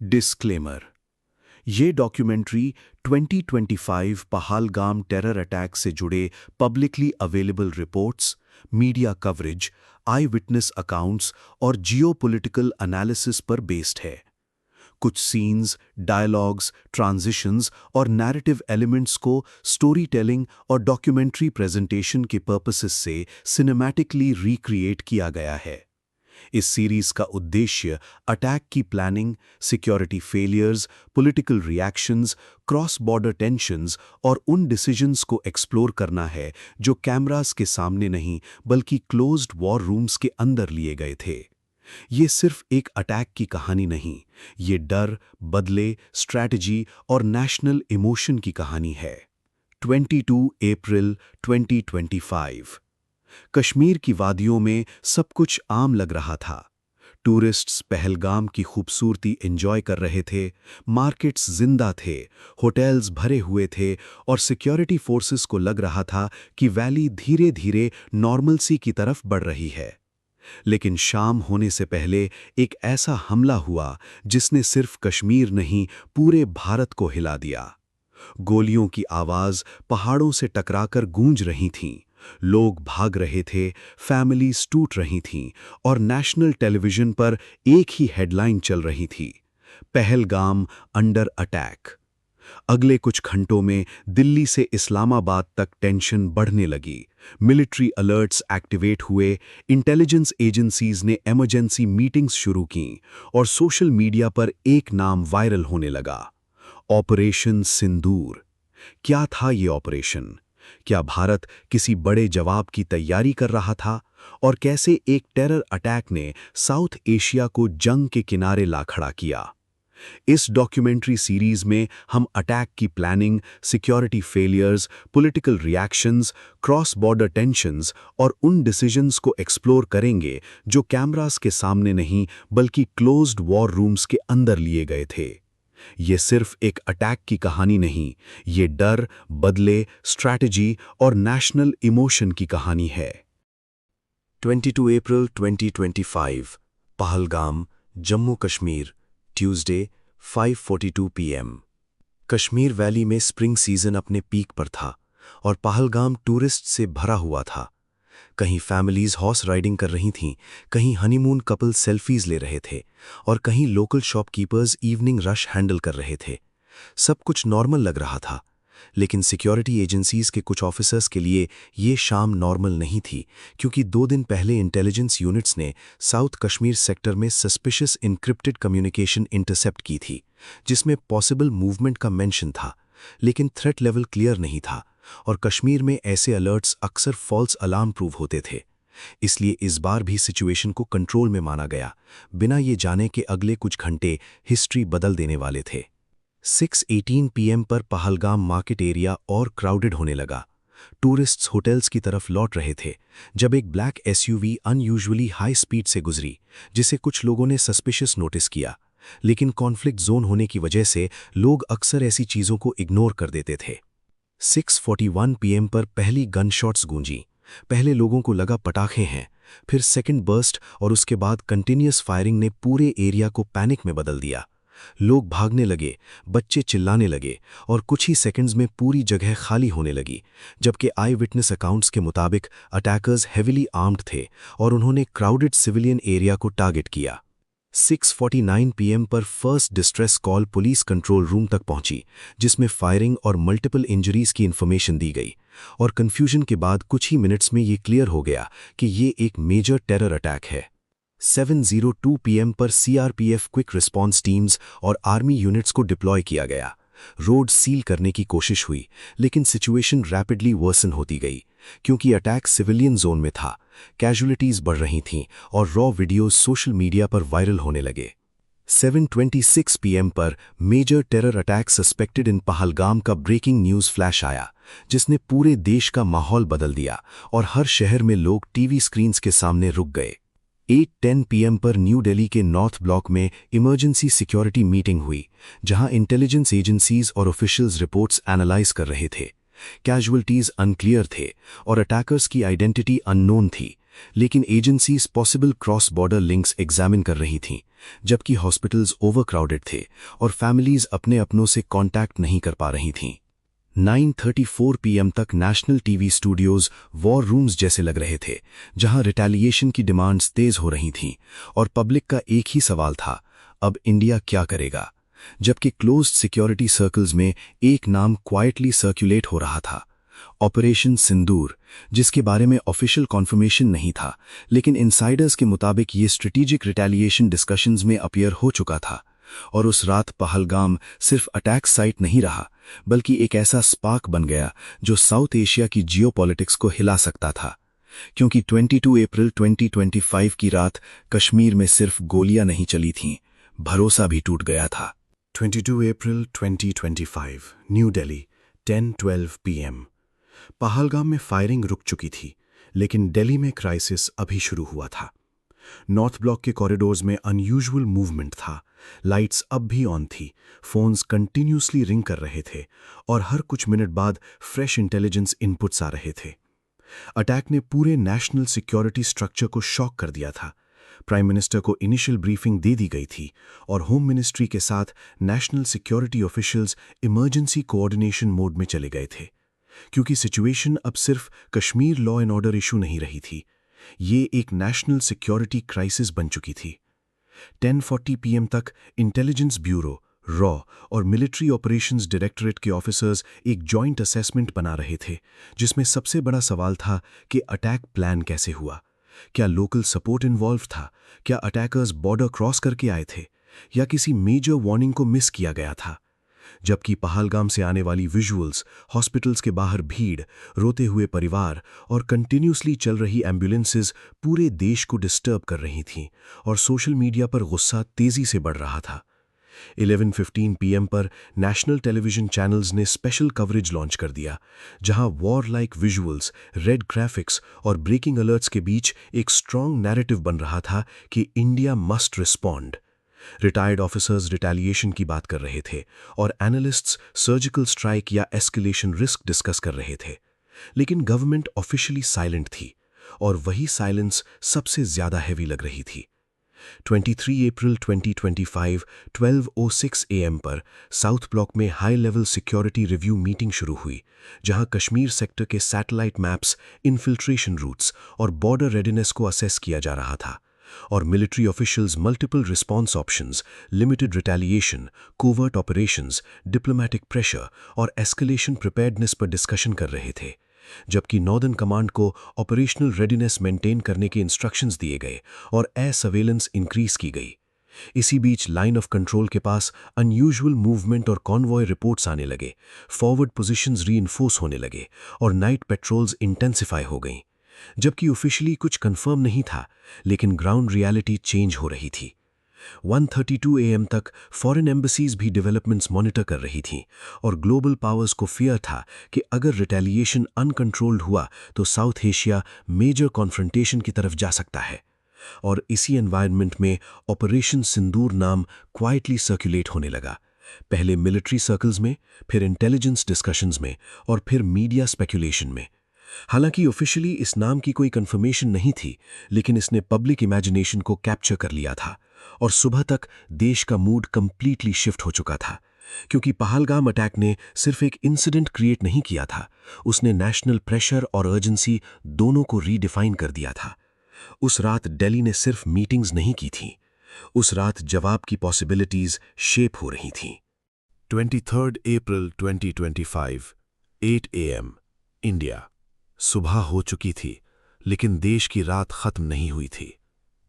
Disclaimer. ये documentary 2025 Pahalgam terror attack से जुड़े publicly available reports, media coverage, eye witness accounts और जियोपॉलिटिकल एनालिसिस पर बेस्ड है। कुछ सीन्स, डायलॉग्स, ट्रांजिशंस और नैरेटिव एलिमेंट्स को स्टोरी टेलिंग और डॉक्यूमेंट्री प्रेजेंटेशन के पर्पसेस से सिनेमैटिकली रिक्रिएट किया गया है। इस सीरीज का उद्देश्य अटैक की planning, security failures, political reactions, cross border tensions और उन डिसीजंस को एक्सप्लोर करना है जो कैमरास के सामने नहीं बल्कि क्लोज्ड वॉर रूम्स के अंदर लिए गए थे। ये सिर्फ एक अटैक की कहानी नहीं, ये डर, बदले, स्ट्रैटेजी और नेशनल इमोशन की कहानी है। 22 अप्रैल 2025। कश्मीर की वादियों में सब कुछ आम लग रहा था। टूरिस्ट्स पहलगाम की खूबसूरती एंजॉय कर रहे थे, मार्केट्स जिंदा थे, होटल्स भरे हुए थे और सिक्योरिटी फोर्सेस को लग रहा था कि वैली धीरे धीरे नॉर्मलसी की तरफ बढ़ रही है। लेकिन शाम होने से पहले एक ऐसा हमला हुआ जिसने सिर्फ कश्मीर नहीं पूरे भारत को हिला दिया। गोलियों की आवाज पहाड़ों से टकराकर गूंज रही थीं, लोग भाग रहे थे, फैमिलीज टूट रही थीं और नेशनल टेलीविजन पर एक ही हेडलाइन चल रही थी, पहलगाम अंडर अटैक। अगले कुछ घंटों में दिल्ली से इस्लामाबाद तक टेंशन बढ़ने लगी। मिलिट्री अलर्ट्स एक्टिवेट हुए, इंटेलिजेंस एजेंसीज ने इमरजेंसी मीटिंग्स शुरू कीं और सोशल मीडिया पर एक नाम वायरल होने लगा, ऑपरेशन सिंदूर। क्या था ये ऑपरेशन? क्या भारत किसी बड़े जवाब की तैयारी कर रहा था? और कैसे एक टेरर अटैक ने साउथ एशिया को जंग के किनारे ला खड़ा किया? इस डॉक्यूमेंट्री सीरीज में हम अटैक की planning, security failures, political reactions, cross border tensions और उन डिसीजंस को एक्सप्लोर करेंगे जो कैमरास के सामने नहीं बल्कि क्लोज्ड वॉर रूम्स के अंदर लिए गए थे। ये सिर्फ एक अटैक की कहानी नहीं, ये डर, बदले, स्ट्रैटेजी और नेशनल इमोशन की कहानी है। 22 अप्रैल 2025, Pahalgam, Jammu Kashmir, Tuesday 5:42 PM। Kashmir valley में स्प्रिंग सीजन अपने पीक पर था और पहलगाम टूरिस्ट से भरा हुआ था। कहीं फैमिलीज हॉर्स राइडिंग कर रही थीं, कहीं हनीमून कपल सेल्फीज ले रहे थे और कहीं local shopkeepers evening rush handle कर रहे थे। सब कुछ नॉर्मल लग रहा था, लेकिन सिक्योरिटी एजेंसीज के कुछ ऑफिसर्स के लिए ये शाम नॉर्मल नहीं थी, क्योंकि 2 दिन पहले इंटेलिजेंस यूनिट्स ने साउथ कश्मीर सेक्टर में सस्पिशियस इनक्रिप्टेड कम्युनिकेशन इंटरसेप्ट की थी, जिसमें पॉसिबल मूवमेंट का मेंशन था, लेकिन थ्रेट लेवल क्लियर नहीं था और कश्मीर में ऐसे अलर्ट्स अक्सर फॉल्स अलार्म प्रूव होते थे। इसलिए इस बार भी सिचुएशन को कंट्रोल में माना गया, बिना ये जाने कि अगले कुछ घंटे हिस्ट्री बदल देने वाले थे। 6:18 PM पर पहलगाम मार्केट एरिया और क्राउडेड होने लगा। टूरिस्ट्स होटल्स की तरफ लौट रहे थे जब एक black SUV unusually high speed से गुजरी, जिसे कुछ लोगों ने सस्पिशियस नोटिस किया। लेकिन कॉन्फ्लिक्ट जोन होने की वजह से लोग अक्सर ऐसी चीज़ों को इग्नोर कर देते थे। 6:41 PM पर पहली गन शॉट्स गूंजी। पहले लोगों को लगा पटाखे हैं, फिर सेकंड बर्स्ट और उसके बाद कंटिन्यूअस फायरिंग ने पूरे एरिया को पैनिक में बदल दिया। लोग भागने लगे, बच्चे चिल्लाने लगे और कुछ ही सेकंड्स में पूरी जगह खाली होने लगी, जबकि आई विटनेस अकाउंट्स के मुताबिक अटैकर्स हेविली आर्म्ड थे और उन्होंने क्राउडेड सिविलियन एरिया को टारगेट किया। 6:49 PM पर first distress call police control room तक पहुंची, जिसमें फायरिंग और मल्टीपल इंजरीज की इंफॉर्मेशन दी गई और कंफ्यूजन के बाद कुछ ही मिनट्स में ये क्लियर हो गया कि ये एक मेजर टेरर अटैक है। 7:02 PM पर CRPF क्विक रिस्पॉन्स टीम्स और आर्मी यूनिट्स को डिप्लॉय किया गया। रोड सील करने की कोशिश हुई, लेकिन सिचुएशन रैपिडली वर्सन होती गई, क्योंकि अटैक सिविलियन जोन में था, कैजुअलिटीज बढ़ रही थीं और रॉ वीडियोज सोशल मीडिया पर वायरल होने लगे। 7:26 PM पर मेजर टेरर अटैक सस्पेक्टेड इन पहलगाम का ब्रेकिंग न्यूज़ फ्लैश आया, जिसने पूरे देश का माहौल बदल दिया और हर शहर में लोग टीवी स्क्रीन्स के सामने रुक गए। 8:10 PM पर न्यू दिल्ली के नॉर्थ ब्लॉक में इमरजेंसी सिक्योरिटी मीटिंग हुई, जहां इंटेलिजेंस एजेंसीज और ऑफिशियल्स रिपोर्ट्स एनालाइज कर रहे थे। कैजुअलिटीज अनक्लियर थे और अटैकर्स की आइडेंटिटी अननोन थी, लेकिन agencies possible cross border links examine कर रही थीं, जबकि हॉस्पिटल्स ओवरक्राउडेड थे और फैमिलीज अपने अपनों से कांटेक्ट नहीं कर पा रही थीं। 9:34 PM तक national TV studios war rooms जैसे लग रहे थे, जहां रिटेलिएशन की डिमांड्स तेज हो रही थीं और पब्लिक का एक ही सवाल था, अब इंडिया क्या करेगा। जबकि क्लोज्ड सिक्योरिटी सर्कल्स में एक नाम क्वाइटली सर्कुलेट हो रहा था, ऑपरेशन सिंदूर, जिसके बारे में ऑफिशियल कॉन्फर्मेशन नहीं था, लेकिन इनसाइडर्स के मुताबिक ये स्ट्रेटेजिक रिटेलिएशन डिस्कशंस में अपीयर हो चुका था। और उस रात पहलगाम सिर्फ अटैक साइट नहीं रहा, बल्कि एक ऐसा स्पार्क बन गया जो साउथ एशिया की जियोपॉलिटिक्स को हिला सकता था। क्योंकि 22 अप्रैल 2025 की रात कश्मीर में सिर्फ गोलियां नहीं चली थीं, भरोसा भी टूट गया था। 22 अप्रैल 2025, न्यू दिल्ली, 10:12 PM। पहलगाम में फायरिंग रुक चुकी थी, लेकिन दिल्ली में क्राइसिस अभी शुरू हुआ था। नॉर्थ ब्लॉक के कॉरिडोर्स में अनयूजुअल मूवमेंट था, लाइट्स अब भी ऑन थी, फोन्स कंटिन्यूसली रिंग कर रहे थे और हर कुछ मिनट बाद फ्रेश इंटेलिजेंस इनपुट्स आ रहे थे। अटैक ने पूरे नेशनल सिक्योरिटी स्ट्रक्चर को शॉक कर दिया था। प्राइम मिनिस्टर को इनिशियल ब्रीफिंग दे दी गई थी और होम मिनिस्ट्री के साथ national security officials emergency coordination mode में चले गए थे, क्योंकि सिचुएशन अब सिर्फ Kashmir law and order issue नहीं रही थी, ये एक नेशनल सिक्योरिटी क्राइसिस बन चुकी थी। 10:40 PM तक इंटेलिजेंस ब्यूरो, रॉ और मिलिट्री ऑपरेशंस डायरेक्टरेट के ऑफिसर्स एक जॉइंट असेसमेंट बना रहे थे, जिसमें सबसे बड़ा सवाल था कि अटैक प्लान कैसे हुआ। क्या लोकल सपोर्ट इन्वॉल्व था? क्या अटैकर्स बॉर्डर क्रॉस करके आए थे, या किसी मेजर वार्निंग को मिस किया गया था? जबकि पहलगाम से आने वाली विजुअल्स, हॉस्पिटल्स के बाहर भीड़, रोते हुए परिवार और कंटिन्यूसली चल रही एम्बुलेंसेज पूरे देश को डिस्टर्ब कर रही थीं और सोशल मीडिया पर गुस्सा तेजी से बढ़ रहा था। 11:15 PM पर नेशनल टेलीविजन चैनल्स ने स्पेशल कवरेज लॉन्च कर दिया, जहां war like visuals, red graphics और ब्रेकिंग अलर्ट्स के बीच एक स्ट्रॉन्ग नैरेटिव बन रहा था कि India must respond. Retired officers retaliation की बात कर रहे थे और एनालिस्ट्स सर्जिकल स्ट्राइक या एस्केलेशन रिस्क डिस्कस कर रहे थे, लेकिन गवर्नमेंट ऑफिशियली साइलेंट थी और वही साइलेंस सबसे ज्यादा हैवी लग रही थी। 23 अप्रैल 2025, 12:06 AM पर साउथ ब्लॉक में high level security review meeting शुरू हुई, जहां कश्मीर सेक्टर के सैटेलाइट मैप्स, इन्फिल्ट्रेशन रूट्स और बॉर्डर रेडीनेस को असेस किया जा रहा था और military officials multiple response options, limited retaliation, covert operations, diplomatic pressure और एस्केलेशन प्रिपेयर्डनेस पर डिस्कशन कर रहे थे। जबकि नॉर्दर्न कमांड को ऑपरेशनल रेडीनेस मेंटेन करने के इंस्ट्रक्शंस दिए गए और एयर सर्वेलेंस इंक्रीज की गई। इसी बीच लाइन ऑफ कंट्रोल के पास अनयूजुअल मूवमेंट और कॉन्वॉय रिपोर्ट्स आने लगे, फॉरवर्ड पोजीशंस रीइंफोर्स होने लगे और नाइट पेट्रोल्स इंटेंसिफाई हो गईं। जबकि ऑफिशियली कुछ कंफर्म नहीं था, लेकिन ग्राउंड रियलिटी चेंज हो रही थी। 1:32 AM तक फॉरेन एम्बेसीज भी डेवलपमेंट्स मॉनिटर कर रही थीं और ग्लोबल पावर्स को फियर था कि अगर रिटेलिएशन अनकंट्रोल्ड हुआ तो साउथ एशिया मेजर कॉन्फ्रंटेशन की तरफ जा सकता है। और इसी एनवायरनमेंट में ऑपरेशन सिंदूर नाम क्वाइटली सर्कुलेट होने लगा, पहले मिलिट्री सर्कल्स में, फिर इंटेलिजेंस डिस्कशंस में और फिर मीडिया स्पेकुलेशन में। हालांकि ऑफिशियली इस नाम की कोई कंफर्मेशन नहीं थी, लेकिन इसने पब्लिक इमेजिनेशन को कैप्चर कर लिया था और सुबह तक देश का मूड कंप्लीटली शिफ्ट हो चुका था। क्योंकि पहलगाम अटैक ने सिर्फ एक इंसिडेंट क्रिएट नहीं किया था, उसने नेशनल प्रेशर और अर्जेंसी दोनों को रीडिफाइन कर दिया था। उस रात दिल्ली ने सिर्फ मीटिंग्स नहीं की थीं, उस रात जवाब की पॉसिबिलिटीज शेप हो रही थीं। 23 अप्रैल 2025, 8 AM, इंडिया। सुबह हो चुकी थी, लेकिन देश की रात खत्म नहीं हुई थी।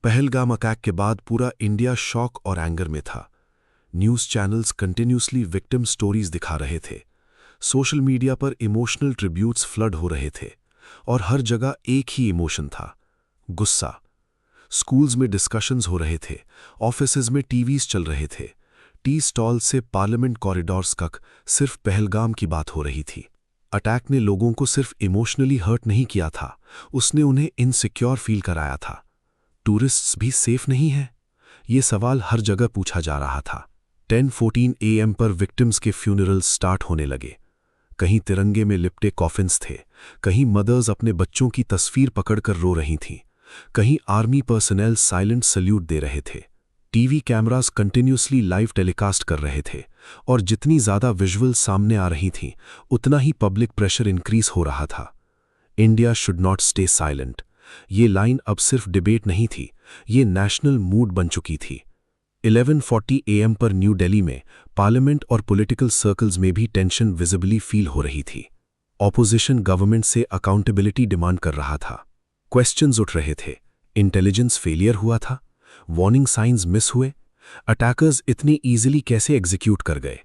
पहलगाम अटैक के बाद पूरा इंडिया शॉक और एंगर में था। News channels continuously victim stories दिखा रहे थे, सोशल मीडिया पर इमोशनल ट्रिब्यूट्स फ्लड हो रहे थे और हर जगह एक ही इमोशन था, गुस्सा। स्कूल्स में डिस्कशंस हो रहे थे, ऑफिसेज में टीवीज चल रहे थे, टी स्टॉल से पार्लियामेंट कॉरिडोर्स तक सिर्फ पहलगाम की बात हो रही थी। अटैक ने लोगों को सिर्फ इमोशनली हर्ट नहीं किया था, उसने उन्हें इनसिक्योर फील कराया था। टूरिस्ट्स भी सेफ नहीं हैं? ये सवाल हर जगह पूछा जा रहा था। 10:14 AM पर विक्टिम्स के फ्यूनरल्स स्टार्ट होने लगे। कहीं तिरंगे में लिपटे कॉफिन्स थे, कहीं मदर्स अपने बच्चों की तस्वीर पकड़कर रो रही थीं, कहीं आर्मी पर्सनल साइलेंट सल्यूट दे रहे थे। TV cameras continuously live telecast कर रहे थे और जितनी ज़्यादा विजुअल सामने आ रही थी उतना ही पब्लिक प्रेशर इंक्रीज हो रहा था। India should not stay silent. ये लाइन अब सिर्फ डिबेट नहीं थी, ये नेशनल मूड बन चुकी थी। 11:40 AM पर न्यू दिल्ली में पार्लियामेंट और पॉलिटिकल सर्कल्स में भी टेंशन विजिबली फील हो रही थी। ऑपोजिशन गवर्नमेंट से अकाउंटेबिलिटी डिमांड कर रहा था। क्वेश्चंस उठ रहे थे। इंटेलिजेंस फेलियर हुआ था? वार्निंग साइंस मिस हुए? अटैकर्स इतनी इजीली कैसे एग्जीक्यूट कर गए?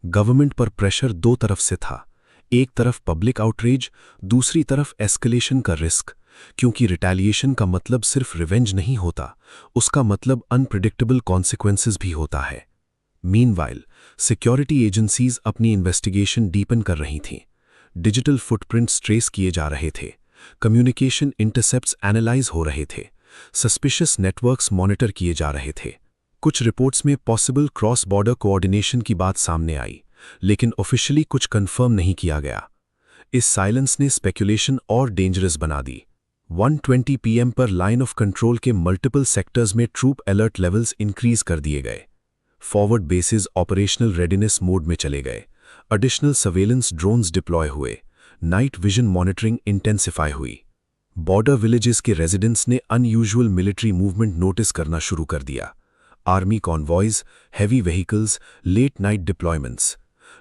गवर्नमेंट पर प्रेशर दो तरफ से था। एक तरफ पब्लिक आउटरीच, दूसरी तरफ एस्केलेशन का रिस्क, क्योंकि रिटेलिएशन का मतलब सिर्फ रिवेंज नहीं होता, उसका मतलब अनप्रिडिक्टेबल कॉन्सिक्वेंसेस भी होता है। मीनवाइल सिक्योरिटी एजेंसीज अपनी इन्वेस्टिगेशन डीपन कर रही थीं। डिजिटल फुटप्रिंट्स ट्रेस किए जा रहे थे, कम्युनिकेशन इंटरसेप्ट्स एनालाइज हो रहे थे, सस्पिशियस नेटवर्क्स मॉनिटर किए जा रहे थे। कुछ रिपोर्ट्स में पॉसिबल क्रॉस बॉर्डर कोऑर्डिनेशन की बात सामने आई, लेकिन ऑफिशियली कुछ कंफर्म नहीं किया गया। इस साइलेंस ने स्पेकुलेशन और डेंजरस बना दी। 1:20 PM पर लाइन ऑफ कंट्रोल के मल्टीपल सेक्टर्स में ट्रूप अलर्ट लेवल्स इंक्रीज कर दिए गए। Forward basis operational readiness mode में चले गए। एडिशनल सर्वेलेंस ड्रोन्स डिप्लॉय हुए। नाइट विजन मॉनिटरिंग इंटेंसिफाई हुई। बॉर्डर विलेजेस के रेजिडेंट्स ने अनयूजुअल मिलिट्री मूवमेंट नोटिस करना शुरू कर दिया। Army convoys, heavy vehicles, late night deployments.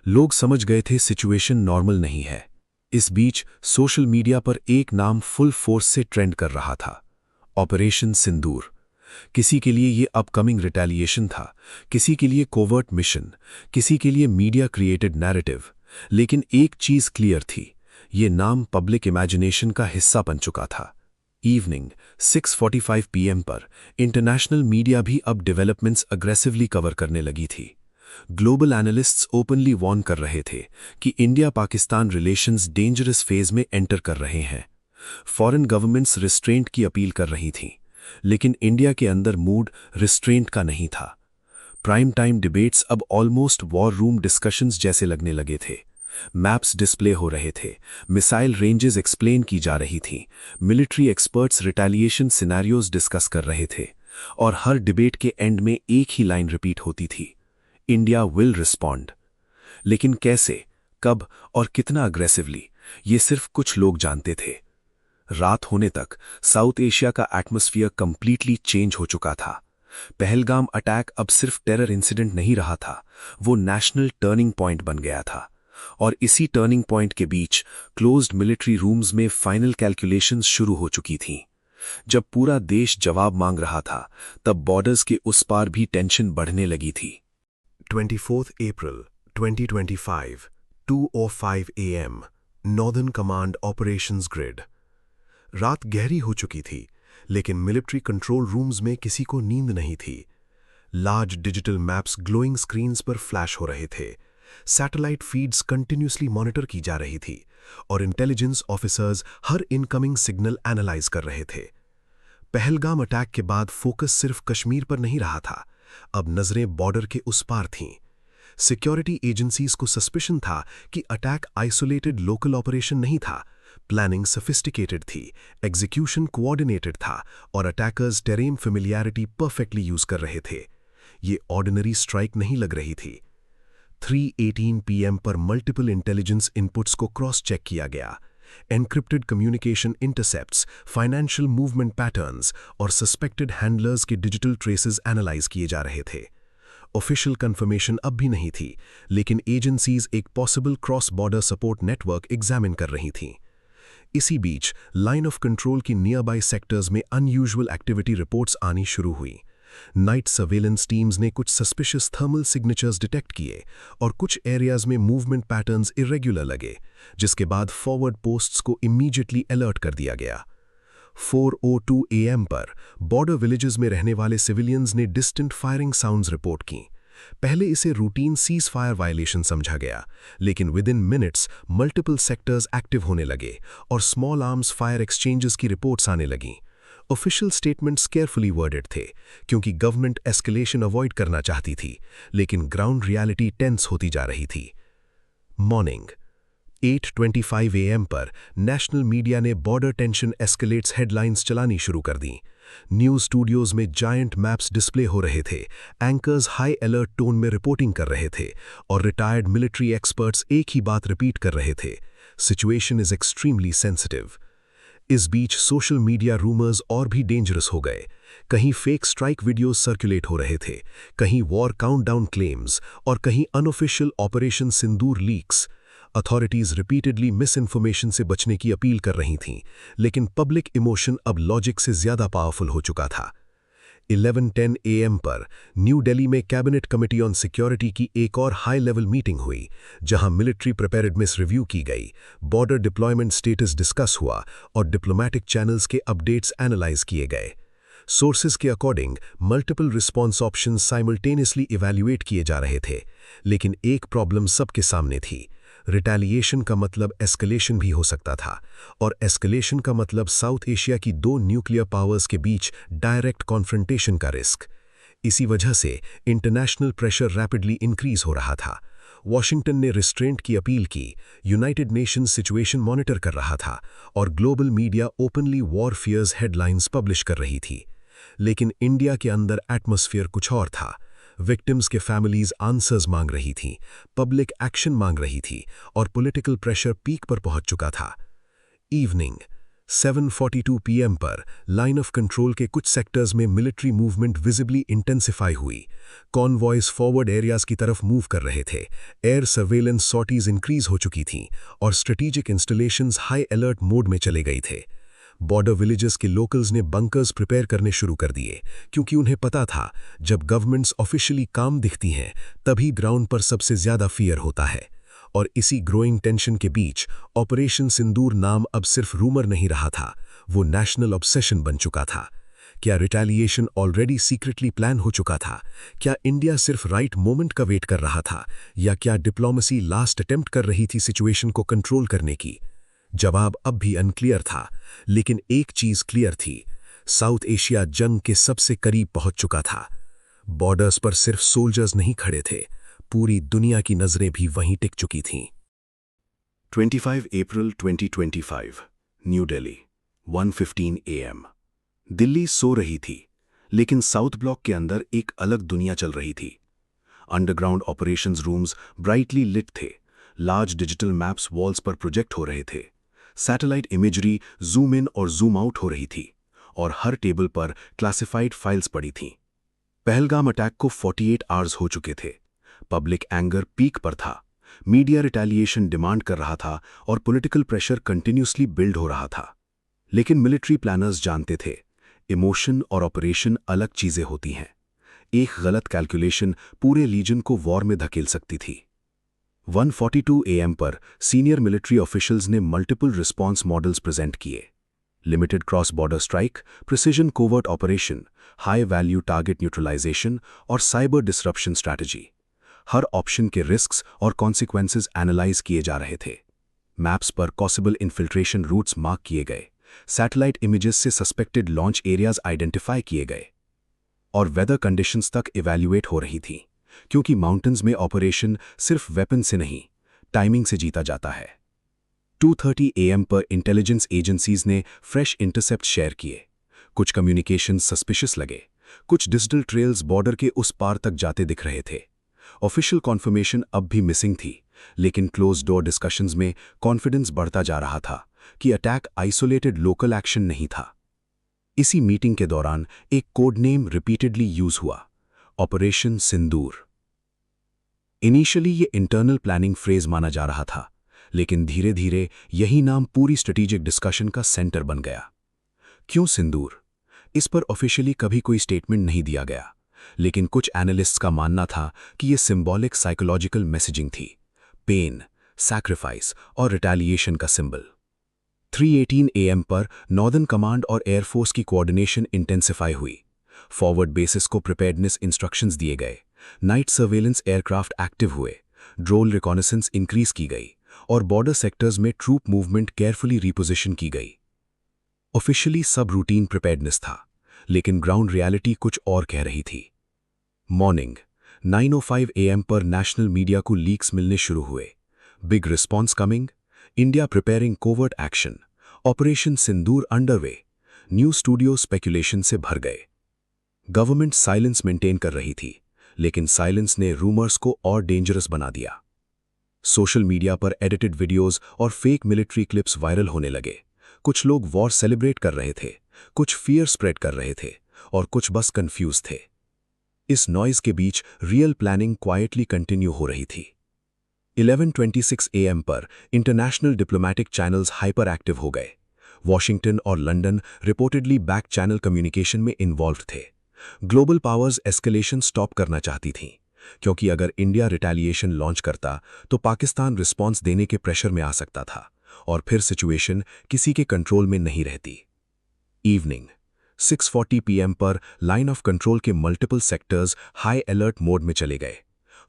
लोग समझ गए थे सिचुएशन नॉर्मल नहीं है। इस बीच सोशल मीडिया पर एक नाम फुल फोर्स से ट्रेंड कर रहा था, ऑपरेशन सिंदूर। किसी के लिए ये अपकमिंग रिटेलिएशन था, किसी के लिए कोवर्ट मिशन, किसी के लिए मीडिया क्रिएटेड नैरेटिव। लेकिन एक चीज क्लियर थी, ये नाम पब्लिक इमेजिनेशन का हिस्सा बन चुका था। इवनिंग 6:45 PM पर इंटरनेशनल मीडिया भी अब डेवलपमेंट्स अग्रेसिवली कवर करने लगी थी। ग्लोबल एनालिस्ट्स ओपनली वार्न कर रहे थे कि India Pakistan relations dangerous phase में एंटर कर रहे हैं। फॉरेन गवर्नमेंट्स रिस्ट्रेंट की अपील कर रही थीं, लेकिन इंडिया के अंदर मूड रिस्ट्रेंट का नहीं था। प्राइम टाइम डिबेट्स अब ऑलमोस्ट वॉर रूम डिस्कशंस जैसे लगने लगे थे। मैप्स डिस्प्ले हो रहे थे, मिसाइल रेंजेस एक्सप्लेन की जा रही थीं, military experts retaliation scenarios discuss कर रहे थे, और हर डिबेट के एंड में एक ही लाइन रिपीट होती थी, इंडिया विल रिस्पॉन्ड। लेकिन कैसे, कब और कितना अग्रेसिवली, ये सिर्फ कुछ लोग जानते थे। रात होने तक साउथ एशिया का एटमॉस्फेयर कंप्लीटली चेंज हो चुका था। पहलगाम अटैक अब सिर्फ टेरर इंसिडेंट नहीं रहा था, वो नेशनल टर्निंग पॉइंट बन गया था। और इसी टर्निंग पॉइंट के बीच क्लोज्ड मिलिट्री रूम्स में फाइनल कैलकुलेशंस शुरू हो चुकी थीं। जब पूरा देश जवाब मांग रहा था, तब बॉर्डर्स के उस पार भी टेंशन बढ़ने लगी थी। 24 April 2025, 2:05 AM, northern command operations grid. रात गहरी हो चुकी थी, लेकिन मिलिट्री कंट्रोल रूम्स में किसी को नींद नहीं थी। Large digital maps glowing screens पर फ्लैश हो रहे थे, सैटेलाइट फीड्स कंटिन्यूसली मॉनिटर की जा रही थी, और इंटेलिजेंस ऑफिसर्स हर इनकमिंग सिग्नल एनालाइज कर रहे थे। पहलगाम अटैक के बाद फोकस सिर्फ कश्मीर पर नहीं रहा था, अब नजरें बॉर्डर के उस पार थीं। सिक्योरिटी एजेंसीज को सस्पिशन था कि अटैक आइसोलेटेड लोकल ऑपरेशन नहीं था, प्लानिंग सोफिस्टिकेटेड थी, एग्जीक्यूशन कोऑर्डिनेटेड था, और attackers terrain familiarity perfectly use कर रहे थे। ये ऑर्डिनरी स्ट्राइक नहीं लग रही थी। 3:18 PM पर मल्टीपल इंटेलिजेंस इनपुट्स को क्रॉस चेक किया गया। Encrypted communication intercepts, financial movement patterns और सस्पेक्टेड हैंडलर्स के डिजिटल ट्रेसेस एनालाइज किए जा रहे थे। ऑफिशियल कंफर्मेशन अब भी नहीं थी, लेकिन एजेंसीज एक possible cross border support network examine कर रही थीं। इसी बीच लाइन ऑफ कंट्रोल की नियर बाय सेक्टर्स में अनयूजुअल एक्टिविटी रिपोर्ट्स आनी शुरू हुई। नाइट सर्वेलेंस टीम्स ने कुछ सस्पिशियस थर्मल सिग्नेचर्स डिटेक्ट किए, और कुछ एरियाज में मूवमेंट पैटर्न्स इरेगुलर लगे, जिसके बाद फॉरवर्ड पोस्ट्स को इमीडिएटली अलर्ट कर दिया गया। 4:02 AM पर बॉर्डर विलेजेस में रहने वाले सिविलियंस ने डिस्टेंट फायरिंग साउंड्स रिपोर्ट की। पहले इसे रूटीन सीज फायर वायलेशन समझा गया, लेकिन with in minutes multiple sectors active होने लगे और स्मॉल आर्म्स फायर एक्सचेंजेस की रिपोर्ट्स आने लगीं। ऑफिशियल स्टेटमेंट्स केयरफुली वर्डेड थे, क्योंकि गवर्नमेंट एस्केलेशन अवॉइड करना चाहती थी, लेकिन ग्राउंड रियलिटी टेंस होती जा रही थी। मॉर्निंग 8:25 AM पर नेशनल मीडिया ने बॉर्डर टेंशन एस्केलेट्स हेडलाइंस चलानी शुरू कर दी। न्यूज़ स्टूडियोज़ में जायंट मैप्स डिस्प्ले हो रहे थे, एंकर्स हाई अलर्ट टोन में रिपोर्टिंग कर रहे थे और रिटायर्ड मिलिट्री एक्सपर्ट्स एक ही बात रिपीट कर रहे थे, सिचुएशन इज एक्सट्रीमली सेंसिटिव। इस बीच सोशल मीडिया रूमर्स और भी डेंजरस हो गए। कहीं फेक स्ट्राइक वीडियोस सर्कुलेट हो रहे थे, कहीं वॉर काउंटडाउन क्लेम्स और कहीं unofficial operation Sindoor leaks. Authorities repeatedly misinformation से बचने की अपील कर रही थीं, लेकिन पब्लिक इमोशन अब लॉजिक से ज्यादा पावरफुल हो चुका था। 11:10 AM पर न्यू दिल्ली में कैबिनेट कमेटी ऑन सिक्योरिटी की एक और हाई लेवल मीटिंग हुई, जहां मिलिट्री प्रिपेयर्डनेस रिव्यू की गई, बॉर्डर डिप्लॉयमेंट स्टेटस डिस्कस हुआ और डिप्लोमैटिक चैनल्स के अपडेट्स एनालाइज किए गए। सोर्सेज के according multiple response options simultaneously evaluate किए जा रहे थे, लेकिन एक प्रॉब्लम सबके सामने थी। रिटेलिएशन का मतलब एस्केलेशन भी हो सकता था, और एस्केलेशन का मतलब साउथ एशिया की दो न्यूक्लियर पावर्स के बीच डायरेक्ट कॉन्फ्रंटेशन का रिस्क। इसी वजह से इंटरनेशनल प्रेशर रैपिडली इंक्रीज हो रहा था। वॉशिंगटन ने रिस्ट्रेंट की अपील की, यूनाइटेड नेशंस सिचुएशन मॉनिटर कर रहा था और global media openly war fears headlines publish कर रही थी। लेकिन इंडिया के अंदर एटमॉस्फेयर कुछ और था। विक्टिम्स के फैमिलीज आंसर्स मांग रही थीं, पब्लिक एक्शन मांग रही थी और पॉलिटिकल प्रेशर पीक पर पहुंच चुका था। इवनिंग 7:42 PM पर लाइन ऑफ कंट्रोल के कुछ सेक्टर्स में मिलिट्री मूवमेंट विजिबली इंटेंसिफाई हुई। कॉन्वॉयज फॉरवर्ड एरियाज की तरफ मूव कर रहे थे, एयर सर्वेलेंस सॉर्टीज इंक्रीज हो चुकी थीं और strategic installations high alert mode में चले गए थे। बॉर्डर विलेजेस के लोकल्स ने बंकर्स प्रिपेयर करने शुरू कर दिए, क्योंकि उन्हें पता था जब गवर्नमेंट्स ऑफिशियली काम दिखती हैं तभी ग्राउंड पर सबसे ज्यादा फियर होता है। और इसी ग्रोइंग टेंशन के बीच ऑपरेशन सिंदूर नाम अब सिर्फ रूमर नहीं रहा था, वो नेशनल ऑब्सेशन बन चुका था। क्या रिटेलिएशन ऑलरेडी सीक्रेटली प्लान हो चुका था? क्या इंडिया सिर्फ राइट मोमेंट का वेट कर रहा था, या क्या डिप्लोमेसी लास्ट अटेम्प्ट कर रही थी सिचुएशन को कंट्रोल करने की? जवाब अब भी अनक्लियर था, लेकिन एक चीज क्लियर थी, साउथ एशिया जंग के सबसे करीब पहुंच चुका था। बॉर्डर्स पर सिर्फ सोल्जर्स नहीं खड़े थे, पूरी दुनिया की नजरें भी वहीं टिक चुकी थीं। 25 अप्रैल 2025 न्यू दिल्ली 1:15 AM। दिल्ली सो रही थी, लेकिन साउथ ब्लॉक के अंदर एक अलग दुनिया चल रही थी। Underground operations rooms brightly lit थे, लार्ज डिजिटल मैप्स वॉल्स पर प्रोजेक्ट हो रहे थे, सैटेलाइट इमेजरी जूम इन और जूम आउट हो रही थी, और हर टेबल पर क्लासिफाइड फाइल्स पड़ी थीं। पहलगाम अटैक को 48 आवर्स हो चुके थे, पब्लिक एंगर पीक पर था, मीडिया रिटेलिएशन डिमांड कर रहा था और पॉलिटिकल प्रेशर कंटिन्यूसली बिल्ड हो रहा था। लेकिन मिलिट्री प्लानर्स जानते थे, इमोशन और ऑपरेशन अलग चीजें होती हैं। एक गलत कैलकुलेशन पूरे लीजन को वॉर में धकेल सकती थी। 1:42 AM पर सीनियर मिलिट्री ऑफिशियल्स ने मल्टीपल रिस्पॉन्स मॉडल्स प्रेजेंट किए। Limited cross border strike, precision covert operation, high value target neutralisation और साइबर डिसरप्शन स्ट्रैटेजी। हर ऑप्शन के रिस्क्स और कॉन्सिक्वेंसेस एनालाइज किए जा रहे थे। मैप्स पर पॉसिबल इन्फिल्ट्रेशन रूट्स मार्क किए गए, सैटेलाइट इमेजेस से सस्पेक्टेड लॉन्च एरियाज आइडेंटिफाई किए गए, और वेदर कंडीशंस तक इवैल्यूएट हो रही थी, क्योंकि माउंटेन्स में ऑपरेशन सिर्फ वेपन से नहीं, टाइमिंग से जीता जाता है। 2:30 AM पर इंटेलिजेंस एजेंसीज ने फ्रेश इंटरसेप्ट शेयर किए। कुछ कम्युनिकेशन सस्पिशियस लगे, कुछ डिजिटल ट्रेल्स बॉर्डर के उस पार तक जाते दिख रहे थे। ऑफिशियल कॉन्फर्मेशन अब भी मिसिंग थी, लेकिन क्लोज डोर डिस्कशंस में कॉन्फिडेंस बढ़ता जा रहा था कि अटैक आइसोलेटेड लोकल एक्शन नहीं था। इसी मीटिंग के दौरान एक कोड नेम रिपीटेडली यूज हुआ, ऑपरेशन सिंदूर। इनिशियली ये इंटरनल प्लानिंग फ्रेज माना जा रहा था, लेकिन धीरे धीरे यही नाम पूरी स्ट्रेटेजिक डिस्कशन का सेंटर बन गया। क्यों सिंदूर? इस पर ऑफिशियली कभी कोई स्टेटमेंट नहीं दिया गया, लेकिन कुछ एनालिस्ट्स का मानना था कि ये सिंबॉलिक साइकोलॉजिकल मैसेजिंग थी, पेन, सैक्रिफाइस और रिटेलिएशन का सिंबल। 3:18 AM पर नॉर्दर्न कमांड और एयरफोर्स की कोऑर्डिनेशन इंटेंसिफाई हुई। फॉरवर्ड बेसिस को प्रिपेयर्डनेस इंस्ट्रक्शंस दिए गए, नाइट सर्वेलेंस एयरक्राफ्ट एक्टिव हुए, ड्रोन रिकॉनेसेंस इंक्रीज की गई और बॉर्डर सेक्टर्स में ट्रूप मूवमेंट केयरफुली रिपोजिशन की गई। ऑफिशियली सब रूटीन प्रिपेयर्डनेस था, लेकिन ग्राउंड रियलिटी कुछ और कह रही थी। मॉर्निंग 9:05 AM पर नेशनल मीडिया को लीक्स मिलने शुरू हुए। Big response coming, India preparing covert action, operation Sindoor underway. News studio speculation से भर गए। गवर्नमेंट साइलेंस मेंटेन कर रही थी, लेकिन साइलेंस ने रूमर्स को और डेंजरस बना दिया। सोशल मीडिया पर एडिटेड वीडियोस और फेक मिलिट्री क्लिप्स वायरल होने लगे। कुछ लोग वॉर सेलिब्रेट कर रहे थे, कुछ फियर स्प्रेड कर रहे थे और कुछ बस कंफ्यूज थे। इस नॉइज के बीच रियल प्लानिंग क्वाइटली कंटिन्यू हो रही थी। 11:26 AM पर international diplomatic channels hyper active हो गए। वॉशिंगटन और London reportedly back channel communication में इन्वॉल्व थे। ग्लोबल पावर्स एस्केलेशन स्टॉप करना चाहती थीं, क्योंकि अगर इंडिया रिटेलिएशन लॉन्च करता तो पाकिस्तान रिस्पॉन्स देने के प्रेशर में आ सकता था और फिर सिचुएशन किसी के कंट्रोल में नहीं रहती। इवनिंग 6:40 PM पर लाइन ऑफ कंट्रोल के multiple sectors high alert mode में चले गए।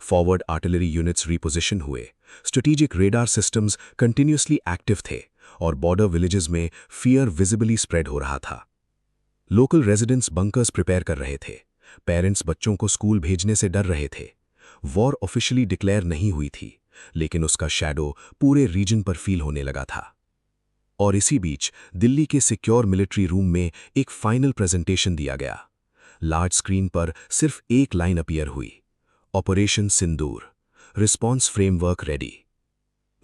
फॉरवर्ड आर्टिलरी यूनिट्स रिपोजिशन हुए, strategic radar systems continuously active थे और बॉर्डर विलेजेस में फियर विजिबली स्प्रेड हो रहा था। लोकल रेजिडेंट्स बंकर्स प्रिपेयर कर रहे थे। पेरेंट्स बच्चों को स्कूल भेजने से डर रहे थे। वॉर ऑफिशियली डिक्लेयर नहीं हुई थी, लेकिन उसका शैडो पूरे रीजन पर फील होने लगा था। और इसी बीच दिल्ली के सिक्योर मिलिट्री रूम में एक फाइनल प्रेजेंटेशन दिया गया। लार्ज स्क्रीन पर सिर्फ एक लाइन अपीयर हुई, ऑपरेशन सिंदूर, रिस्पॉन्स फ्रेमवर्क रेडी।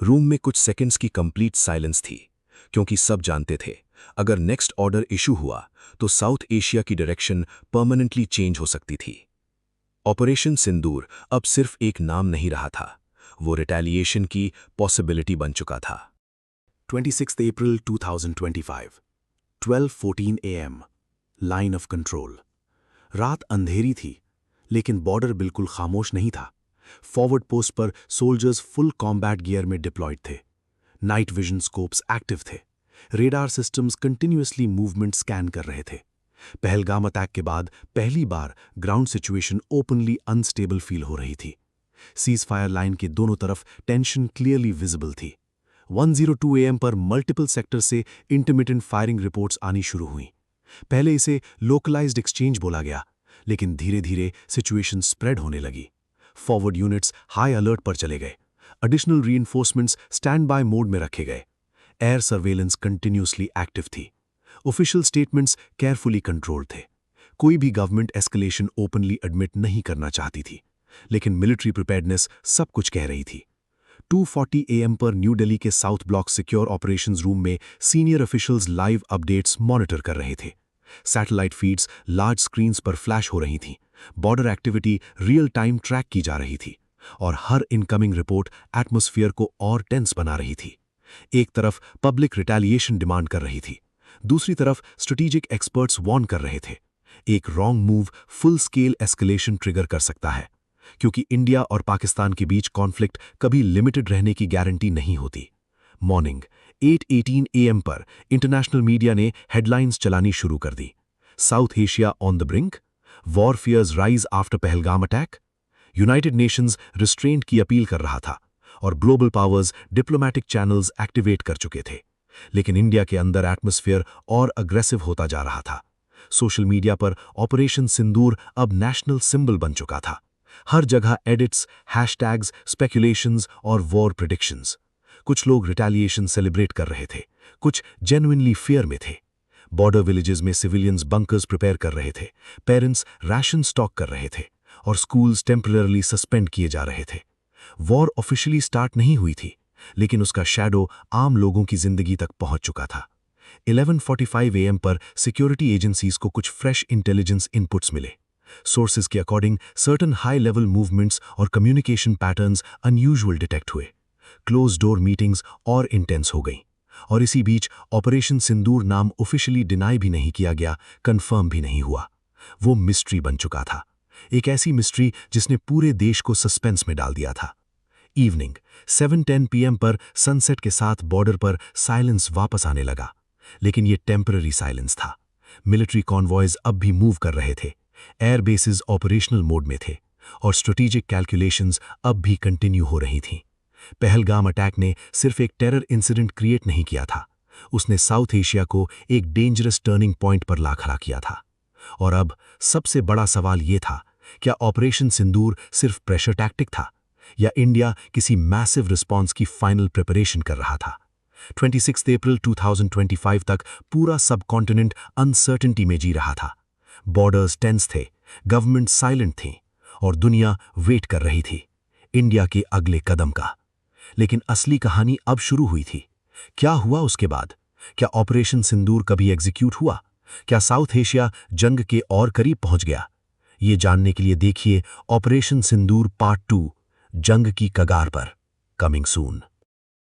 रूम में कुछ सेकंड्स की कंप्लीट साइलेंस थी, क्योंकि सब जानते थे अगर नेक्स्ट ऑर्डर इशू हुआ तो साउथ एशिया की डायरेक्शन परमानेंटली चेंज हो सकती थी। ऑपरेशन सिंदूर अब सिर्फ एक नाम नहीं रहा था, वो रिटेलिएशन की पॉसिबिलिटी बन चुका था। 26 April 2025, 12:14 AM, line of control. रात अंधेरी थी, लेकिन बॉर्डर बिल्कुल खामोश नहीं था। फॉरवर्ड पोस्ट पर सोल्जर्स फुल कॉम्बैट गियर में डिप्लॉयड थे। नाइट विजन स्कोप्स एक्टिव थे। Radar systems continuously movement scan कर रहे थे। पहलगाम अटैक के बाद पहली बार ground situation openly unstable feel हो रही थी। सीज फायर लाइन के दोनों तरफ टेंशन क्लियरली विजिबल थी। 1:02 AM पर मल्टीपल सेक्टर से इंटरमिटेंट फायरिंग रिपोर्ट्स आनी शुरू हुई। पहले इसे लोकलाइज्ड एक्सचेंज बोला गया, लेकिन धीरे धीरे सिचुएशन स्प्रेड होने लगी। फॉरवर्ड यूनिट्स हाई अलर्ट पर चले गए। Additional reinforcements stand by mode में रखे गए। एयर सर्वेलेंस कंटिन्यूसली एक्टिव थी। ऑफिशियल स्टेटमेंट्स केयरफुली कंट्रोल्ड थे। कोई भी गवर्नमेंट एस्केलेशन ओपनली एडमिट नहीं करना चाहती थी, लेकिन मिलिट्री प्रिपेयर्डनेस सब कुछ कह रही थी। 2:40 AM पर न्यू दिल्ली के south block secure operations room में senior officials live updates monitor कर रहे थे। सैटेलाइट फीड्स लार्ज स्क्रीन्स पर फ्लैश हो रही थीं। Border activity real time track की जा रही थी और हर इनकमिंग रिपोर्ट एटमॉस्फेयर को और टेंस बना रही थी। एक तरफ पब्लिक रिटेलिएशन डिमांड कर रही थी, दूसरी तरफ स्ट्रेटेजिक एक्सपर्ट्स वार्न कर रहे थे एक wrong move full scale escalation trigger कर सकता है, क्योंकि इंडिया और पाकिस्तान के बीच कॉन्फ्लिक्ट कभी लिमिटेड रहने की गारंटी नहीं होती। मॉर्निंग 8:18 AM पर इंटरनेशनल मीडिया ने हेडलाइंस चलानी शुरू कर दी। South Asia on the brink, war fears rise after Pahalgam attack, United Nations restraint की अपील कर रहा था और global powers diplomatic channels activate कर चुके थे। लेकिन इंडिया के अंदर एटमॉस्फेयर और अग्रेसिव होता जा रहा था। सोशल मीडिया पर ऑपरेशन सिंदूर अब नेशनल सिंबल बन चुका था। हर जगह एडिट्स, हैशटैग्स, स्पेकुलेशंस और वॉर प्रेडिक्शंस। कुछ लोग रिटेलिएशन सेलिब्रेट कर रहे थे, कुछ जेन्युइनली फियर में थे। बॉर्डर विलेजेस में सिविलियंस बंकर्स प्रिपेयर कर रहे थे, पेरेंट्स राशन स्टॉक कर रहे थे और स्कूल्स टेम्पररी सस्पेंड किए जा रहे थे। वॉर ऑफिशियली स्टार्ट नहीं हुई थी, लेकिन उसका शैडो आम लोगों की जिंदगी तक पहुंच चुका था। 11:45 AM पर सिक्योरिटी एजेंसीज को कुछ फ्रेश इंटेलिजेंस इनपुट्स मिले। सोर्सेज के according certain high level movements और कम्युनिकेशन पैटर्न्स अनयूजुअल डिटेक्ट हुए। क्लोज डोर मीटिंग्स और इंटेंस हो गईं, और इसी बीच ऑपरेशन सिंदूर नाम ऑफिशियली डिनाई भी नहीं किया गया, कंफर्म भी नहीं हुआ। वो मिस्ट्री बन चुका था, एक ऐसी मिस्ट्री जिसने पूरे देश को सस्पेंस में डाल दिया था। इवनिंग 7:10 PM पर सनसेट के साथ बॉर्डर पर साइलेंस वापस आने लगा, लेकिन ये टेम्पररी साइलेंस था। मिलिट्री कॉन्वॉयज अब भी मूव कर रहे थे, एयर बेसिस ऑपरेशनल मोड में थे और स्ट्रेटेजिक कैलकुलेशंस अब भी कंटिन्यू हो रही थीं। पहलगाम अटैक ने सिर्फ एक टेरर इंसिडेंट क्रिएट नहीं किया था, उसने साउथ एशिया को एक डेंजरस टर्निंग पॉइंट पर ला खड़ा किया था। और अब सबसे बड़ा सवाल ये था, क्या ऑपरेशन सिंदूर सिर्फ प्रेशर टैक्टिक था या इंडिया किसी मैसिव रिस्पॉन्स की फाइनल प्रिपरेशन कर रहा था? 26 अप्रैल 2025 तक पूरा सबकॉन्टिनेंट अनसर्टेनिटी में जी रहा था। बॉर्डर्स टेंस थे, गवर्नमेंट साइलेंट थी और दुनिया वेट कर रही थी इंडिया के अगले कदम का। लेकिन असली कहानी अब शुरू हुई थी। क्या हुआ उसके बाद? क्या ऑपरेशन सिंदूर कभी एग्जीक्यूट हुआ? क्या साउथ एशिया जंग के और करीब पहुंच गया? ये जानने के लिए देखिए ऑपरेशन सिंदूर पार्ट 2, जंग की कगार पर, कमिंग सून।